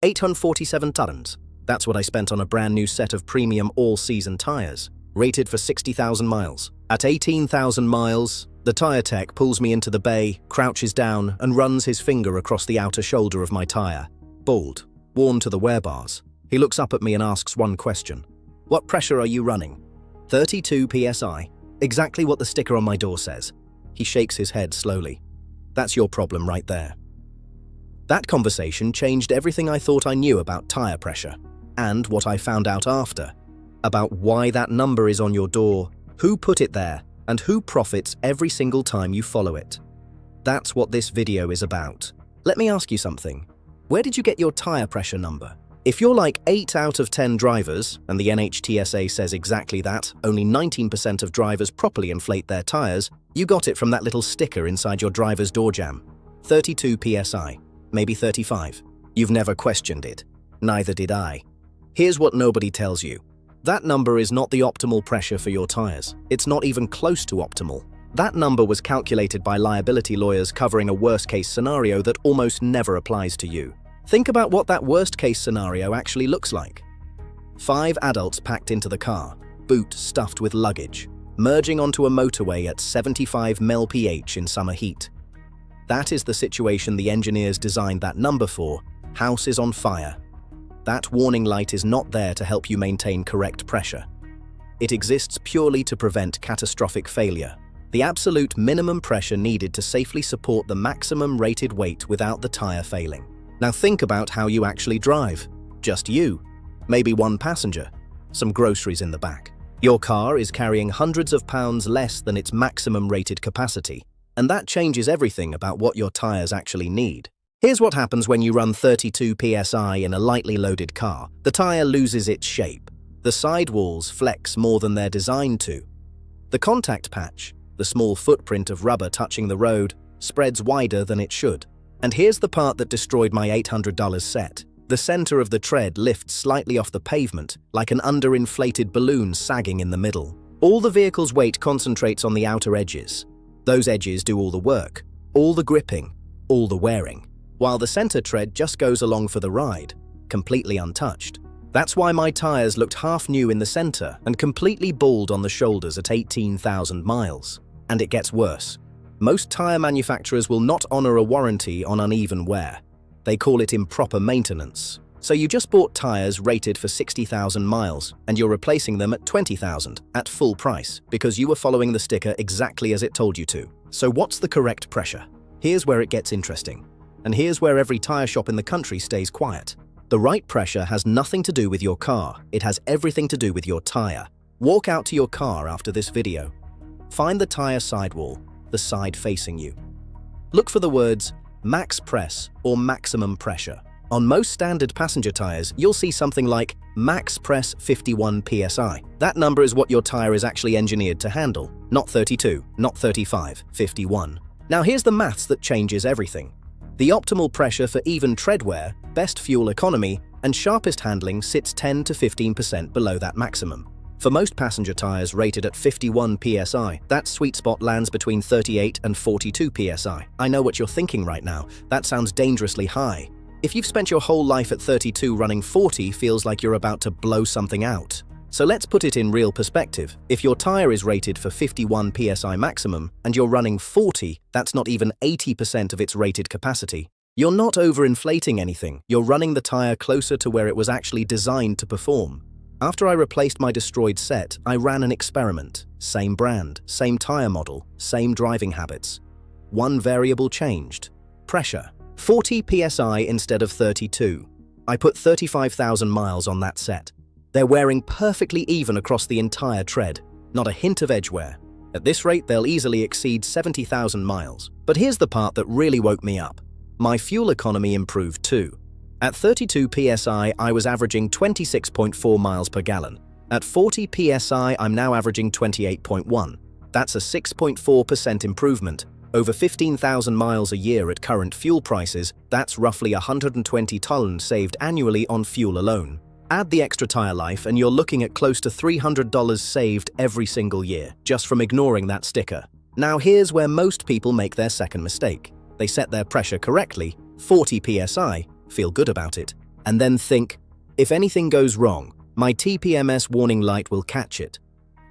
847 tons. That's what I spent on a brand new set of premium all-season tires, rated for 60,000 miles. At 18,000 miles, the tire tech pulls me into the bay, crouches down, and runs his finger across the outer shoulder of my tire. Bald, worn to the wear bars. He looks up at me and asks one question. What pressure are you running? 32 PSI. Exactly what the sticker on my door says. He shakes his head slowly. That's your problem right there. That conversation changed everything I thought I knew about tire pressure, and what I found out after, about why that number is on your door, who put it there, and who profits every single time you follow it. That's what this video is about. Let me ask you something. Where did you get your tire pressure number? If you're like 8 out of 10 drivers, and the NHTSA says exactly that, only 19% of drivers properly inflate their tires, you got it from that little sticker inside your driver's door jamb. 32 PSI, maybe 35. You've never questioned it. Neither did I. Here's what nobody tells you. That number is not the optimal pressure for your tires. It's not even close to optimal. That number was calculated by liability lawyers covering a worst-case scenario that almost never applies to you. Think about what that worst-case scenario actually looks like. 5 adults packed into the car, boot stuffed with luggage, merging onto a motorway at 75 mph in summer heat. That is the situation the engineers designed that number for. House is on fire. That warning light is not there to help you maintain correct pressure. It exists purely to prevent catastrophic failure. The absolute minimum pressure needed to safely support the maximum rated weight without the tire failing. Now think about how you actually drive. Just you. Maybe one passenger. Some groceries in the back. Your car is carrying hundreds of pounds less than its maximum rated capacity. And that changes everything about what your tires actually need. Here's what happens when you run 32 PSI in a lightly loaded car. The tire loses its shape. The sidewalls flex more than they're designed to. The contact patch, the small footprint of rubber touching the road, spreads wider than it should. And here's the part that destroyed my $800 set. The center of the tread lifts slightly off the pavement, like an underinflated balloon sagging in the middle. All the vehicle's weight concentrates on the outer edges. Those edges do all the work, all the gripping, all the wearing, while the center tread just goes along for the ride, completely untouched. That's why my tires looked half new in the center and completely bald on the shoulders at 18,000 miles. And it gets worse. Most tire manufacturers will not honor a warranty on uneven wear. They call it improper maintenance. So you just bought tires rated for 60,000 miles and you're replacing them at 20,000 at full price because you were following the sticker exactly as it told you to. So what's the correct pressure? Here's where it gets interesting. And here's where every tire shop in the country stays quiet. The right pressure has nothing to do with your car. It has everything to do with your tire. Walk out to your car after this video. Find the tire sidewall, the side facing you. Look for the words max press or maximum pressure. On most standard passenger tires, you'll see something like max press 51 PSI. That number is what your tire is actually engineered to handle. Not 32, not 35, 51. Now here's the maths that changes everything. The optimal pressure for even tread wear, best fuel economy, and sharpest handling sits 10 to 15% below that maximum. For most passenger tires rated at 51 PSI, that sweet spot lands between 38 and 42 PSI. I know what you're thinking right now. That sounds dangerously high. If you've spent your whole life at 32, running 40 feels like you're about to blow something out. So let's put it in real perspective. If your tire is rated for 51 PSI maximum and you're running 40, that's not even 80% of its rated capacity. You're not overinflating anything. You're running the tire closer to where it was actually designed to perform. After I replaced my destroyed set, I ran an experiment. Same brand, same tire model, same driving habits. One variable changed. Pressure. 40 PSI instead of 32. I put 35,000 miles on that set. They're wearing perfectly even across the entire tread. Not a hint of edge wear. At this rate, they'll easily exceed 70,000 miles. But here's the part that really woke me up. My fuel economy improved too. At 32 PSI, I was averaging 26.4 miles per gallon. At 40 PSI, I'm now averaging 28.1. That's a 6.4% improvement. Over 15,000 miles a year at current fuel prices, that's roughly 120 tons saved annually on fuel alone. Add the extra tire life and you're looking at close to $300 saved every single year, just from ignoring that sticker. Now here's where most people make their second mistake. They set their pressure correctly, 40 PSI, feel good about it. and then think, if anything goes wrong, my TPMS warning light will catch it.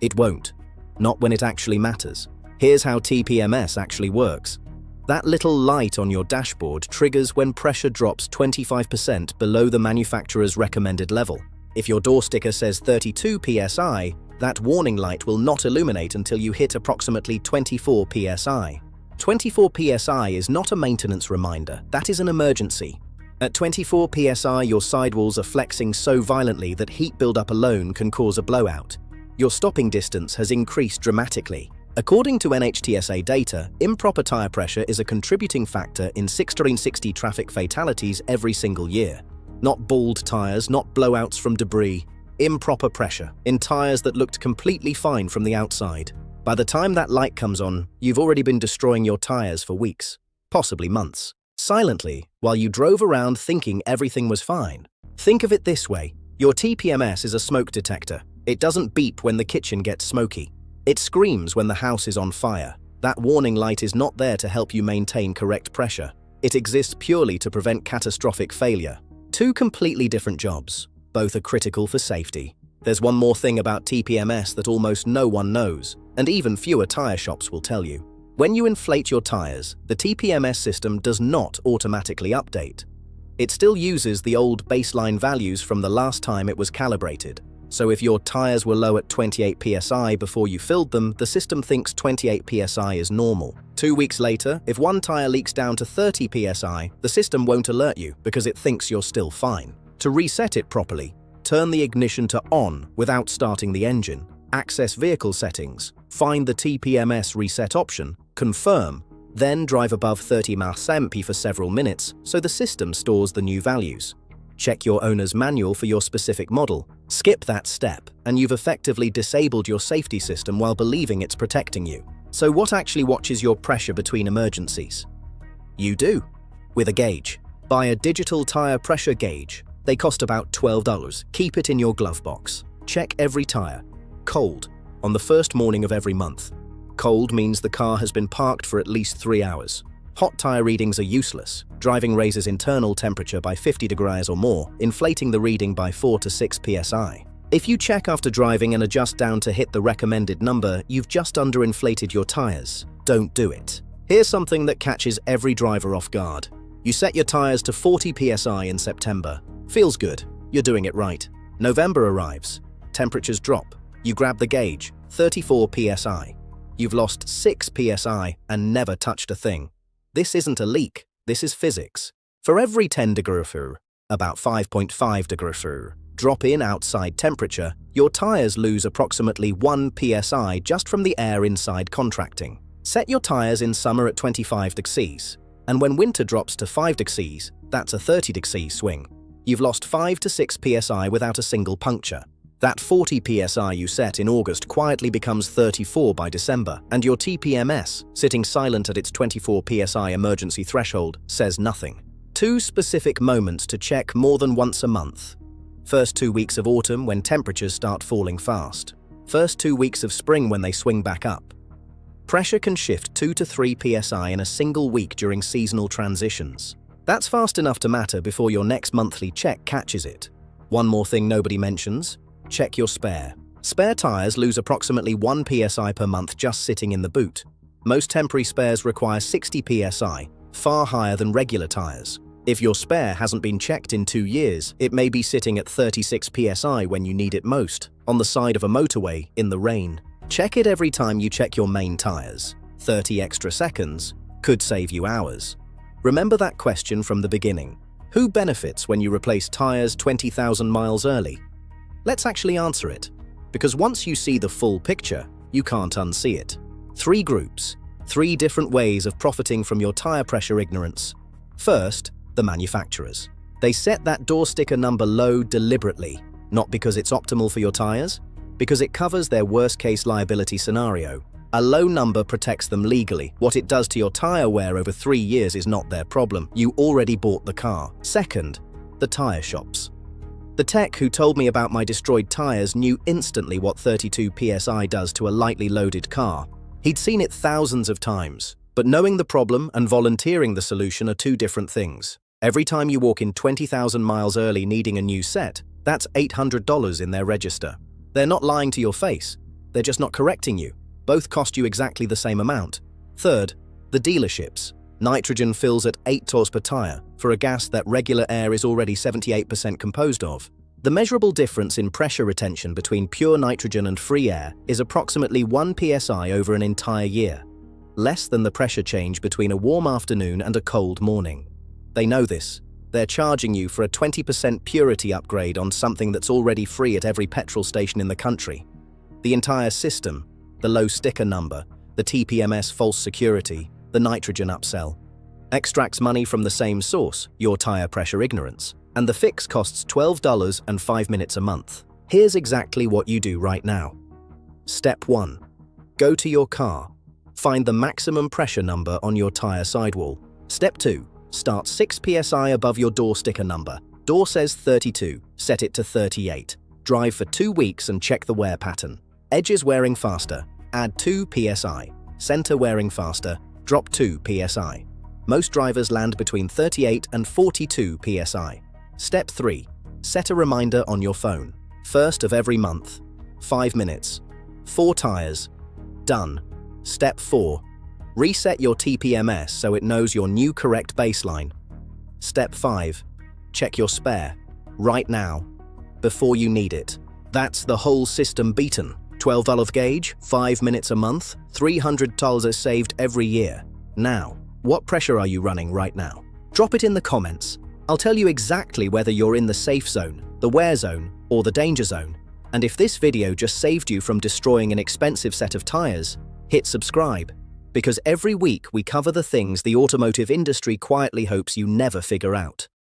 It won't. Not when it actually matters. Here's how TPMS actually works. That little light on your dashboard triggers when pressure drops 25% below the manufacturer's recommended level. If your door sticker says 32 PSI, that warning light will not illuminate until you hit approximately 24 PSI. 24 PSI is not a maintenance reminder, that is an emergency. At 24 PSI, your sidewalls are flexing so violently that heat buildup alone can cause a blowout. Your stopping distance has increased dramatically. According to NHTSA data, improper tire pressure is a contributing factor in 660 traffic fatalities every single year. Not bald tires, not blowouts from debris. Improper pressure in tires that looked completely fine from the outside. By the time that light comes on, you've already been destroying your tires for weeks, possibly months, silently, while you drove around thinking everything was fine. Think of it this way. Your TPMS is a smoke detector. It doesn't beep when the kitchen gets smoky. It screams when the house is on fire. That warning light is not there to help you maintain correct pressure. It exists purely to prevent catastrophic failure. Two completely different jobs. Both are critical for safety. There's one more thing about TPMS that almost no one knows, and even fewer tire shops will tell you. When you inflate your tires, the TPMS system does not automatically update. It still uses the old baseline values from the last time it was calibrated. So if your tires were low at 28 PSI before you filled them, the system thinks 28 PSI is normal. 2 weeks later, if one tire leaks down to 30 PSI, the system won't alert you because it thinks you're still fine. To reset it properly, turn the ignition to on without starting the engine, access vehicle settings, find the TPMS reset option, confirm, then drive above 30 mph for several minutes so the system stores the new values. Check your owner's manual for your specific model. Skip that step, and you've effectively disabled your safety system while believing it's protecting you. So what actually watches your pressure between emergencies? You do. With a gauge. Buy a digital tire pressure gauge. They cost about $12. Keep it in your glove box. Check every tire. Cold. On the first morning of every month. Cold means the car has been parked for at least 3 hours. Hot tire readings are useless. Driving raises internal temperature by 50 degrees or more, inflating the reading by 4 to 6 psi. If you check after driving and adjust down to hit the recommended number, you've just underinflated your tires. Don't do it. Here's something that catches every driver off guard. You set your tires to 40 psi in September. Feels good. You're doing it right. November arrives. Temperatures drop. You grab the gauge, 34 psi. You've lost 6 psi and never touched a thing. This isn't a leak, this is physics. For every 10 degrees, about 5.5 degrees, drop in outside temperature, your tires lose approximately 1 psi just from the air inside contracting. Set your tires in summer at 25 degrees, and when winter drops to 5 degrees, that's a 30 degree swing. You've lost 5 to 6 psi without a single puncture. That 40 psi you set in August quietly becomes 34 by December, and your TPMS, sitting silent at its 24 psi emergency threshold, says nothing. 2 specific moments to check more than once a month. First 2 weeks of autumn when temperatures start falling fast. First 2 weeks of spring when they swing back up. Pressure can shift 2 to 3 psi in a single week during seasonal transitions. That's fast enough to matter before your next monthly check catches it. One more thing nobody mentions. Check your spare. Spare tires lose approximately 1 psi per month just sitting in the boot. Most temporary spares require 60 psi, far higher than regular tires. If your spare hasn't been checked in 2 years, it may be sitting at 36 psi when you need it most, on the side of a motorway, in the rain. Check it every time you check your main tires. 30 extra seconds could save you hours. Remember that question from the beginning. Who benefits when you replace tires 20,000 miles early? Let's actually answer it, because once you see the full picture, you can't unsee it. 3 groups, 3 different ways of profiting from your tire pressure ignorance. First, the manufacturers. They set that door sticker number low deliberately, not because it's optimal for your tires, because it covers their worst-case liability scenario. A low number protects them legally. What it does to your tire wear over 3 years is not their problem. You already bought the car. Second, the tire shops. The tech who told me about my destroyed tires knew instantly what 32 PSI does to a lightly loaded car. He'd seen it thousands of times, but knowing the problem and volunteering the solution are 2 different things. Every time you walk in 20,000 miles early needing a new set, that's $800 in their register. They're not lying to your face. They're just not correcting you. Both cost you exactly the same amount. Third, the dealerships. Nitrogen fills at 8 torrs per tire for a gas that regular air is already 78% composed of. The measurable difference in pressure retention between pure nitrogen and free air is approximately 1 PSI over an entire year, less than the pressure change between a warm afternoon and a cold morning. They know this. They're charging you for a 20% purity upgrade on something that's already free at every petrol station in the country. The entire system, the low sticker number, the TPMS false security, the nitrogen upsell, extracts money from the same source, your tire pressure ignorance, and the fix costs $12.05 a month. Here's exactly what you do right now. Step 1. Go to your car. Find the maximum pressure number on your tire sidewall. Step 2. Start 6 PSI above your door sticker number. Door says 32, set it to 38. Drive for 2 weeks and check the wear pattern. Edges wearing faster, add 2 PSI. Center wearing faster, drop 2 PSI. Most drivers land between 38 and 42 PSI. Step 3. Set a reminder on your phone. First of every month. 5 minutes. 4 tires. Done. Step 4. Reset your TPMS so it knows your new correct baseline. Step 5. Check your spare. Right now. Before you need it. That's the whole system beaten. $12 gauge, 5 minutes a month, $300 saved every year. Now, what pressure are you running right now? Drop it in the comments. I'll tell you exactly whether you're in the safe zone, the wear zone, or the danger zone. And if this video just saved you from destroying an expensive set of tires, hit subscribe. Because every week we cover the things the automotive industry quietly hopes you never figure out.